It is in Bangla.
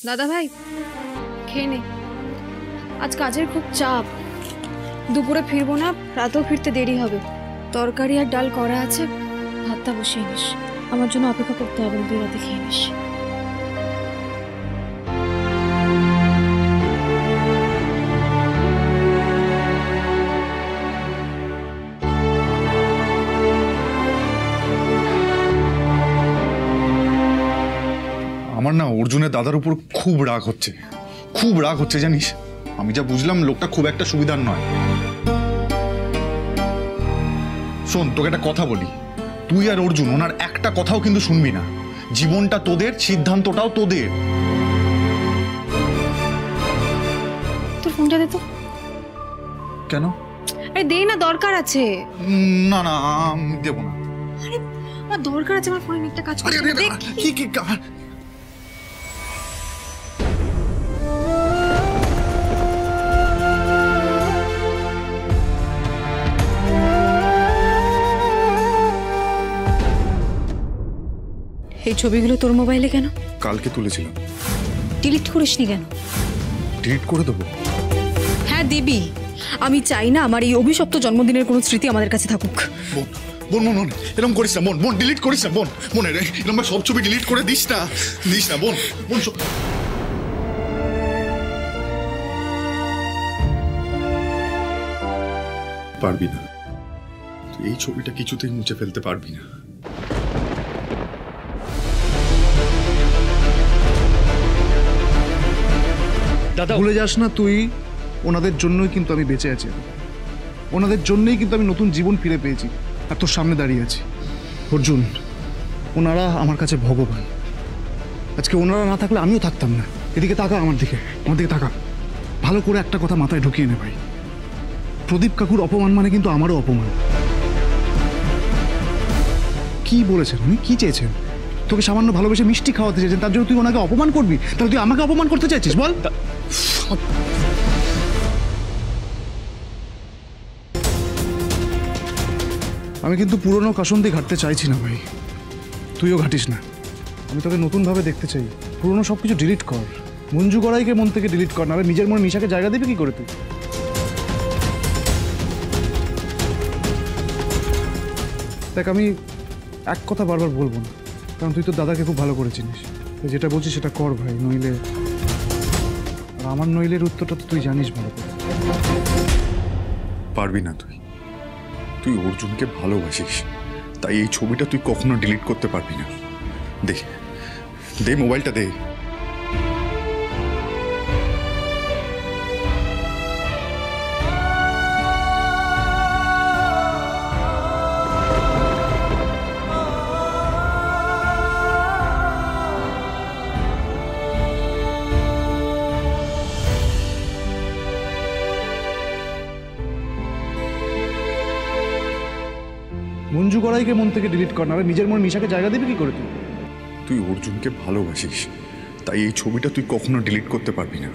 দাদা ভাই খেয়ে নে, আজ কাজের খুব চাপ, দুপুরে ফিরবো না, রাতেও ফিরতে দেরি হবে। তরকারি আর ডাল করা আছে, ভাতটা বসিয়ে নিস, আমার জন্য অপেক্ষা করতে হবে না, তুই রাতে খেয়ে নিস। আমার না অর্জুনের দাদার উপর খুব রাগ হচ্ছে জানিস। আমি যা বুঝলাম লোকটা খুব একটা সুবিধার নয়। শোন, তোকে একটা কথা বলি, তুই আর অর্জুন ওনার একটা কথাও কিন্তু শুনবি না। জীবনটা তোদের, সিদ্ধান্তটাও তোদের। তোর ফোনটা দে তো। কেন? আরে দে না, দরকার আছে। না না দেবো না। আরে আমার দরকার আছে, আমার ফোনে একটা কাজ করতে দে। কি এই ছবিগুলো তোর মোবাইলে কেন? কালকে তুলেছিলাম। ডিলিট করিসনি কেন? ডিলিট করে দেবো? হ্যাঁ দিবি, আমি চাই না আমার এই অভিশপ্ত জন্মদিনের কোনো স্মৃতি আমাদের কাছে থাকুক। বোন বোন বোন এরকম করিস না, বোন বোন ডিলিট করিস না, বোন বোন এরকম সব ছবি ডিলিট করে দিস না বোন বোন। পারবি না, তুই এই ছবিটা কিছুতেই মুছে ফেলতে পারবি না। দাদা ভুলে যাস না, তুই ওনাদের জন্যই কিন্তু আমি বেঁচে আছি, ওনাদের জন্যই কিন্তু আমি নতুন জীবন ফিরে পেয়েছি আর তোর সামনে দাঁড়িয়ে আছি। অর্জুন, ওনারা আমার কাছে ভগবান। আজকে ওনারা না থাকলে আমিও থাকতাম না। এদিকে তাকা, আমার দিকে তাকা, ভালো করে একটা কথা মাথায় ঢুকিয়ে নে ভাই। প্রদীপ কাকুর অপমান মানে কিন্তু আমারও অপমান। কি বলেছেন উনি, কি চেয়েছেন? তোকে সামান্য ভালোবেসে মিষ্টি খাওয়াতে চেয়েছেন, তার জন্য তুই ওনাকে অপমান করবি? তাহলে তুই আমাকে অপমান করতে চাইছিস বল? আমি কিন্তু পুরনো কাসন্দি ঘাটতে চাইছি না ভাই, তুইও ঘাটিস না। আমি তোকে নতুনভাবে দেখতে চাই। পুরনো সব কিছু ডিলিট কর, মঞ্জু গড়াইকে মন থেকে ডিলিট কর, নাহলে নিজের মনে নিশাকে জায়গা দিবি কি করে তুই? দেখ, আমি এক কথা বারবার বলবো না, কারণ তুই তোর দাদাকে খুব ভালো করে চিনিস। যেটা বলছিস সেটা কর ভাই, নইলে আর আমার নইলের উত্তরটা তো তুই জানিস ভালো করে। পারবি না, তুই অর্জুনকে ভালোবাসিস, তাই এই ছবিটা তুই কখনো ডিলিট করতে পারবি না। দে মোবাইলটা দে। মঞ্জু গড়াইকে মন থেকে ডিলিট কর, নাহলে নিজের মনে নিশাকে জায়গা দিবি কি করে তুই? তুই অর্জুনকে ভালোবাসিস, তাই এই ছবিটা তুই কখনো ডিলিট করতে পারবি না।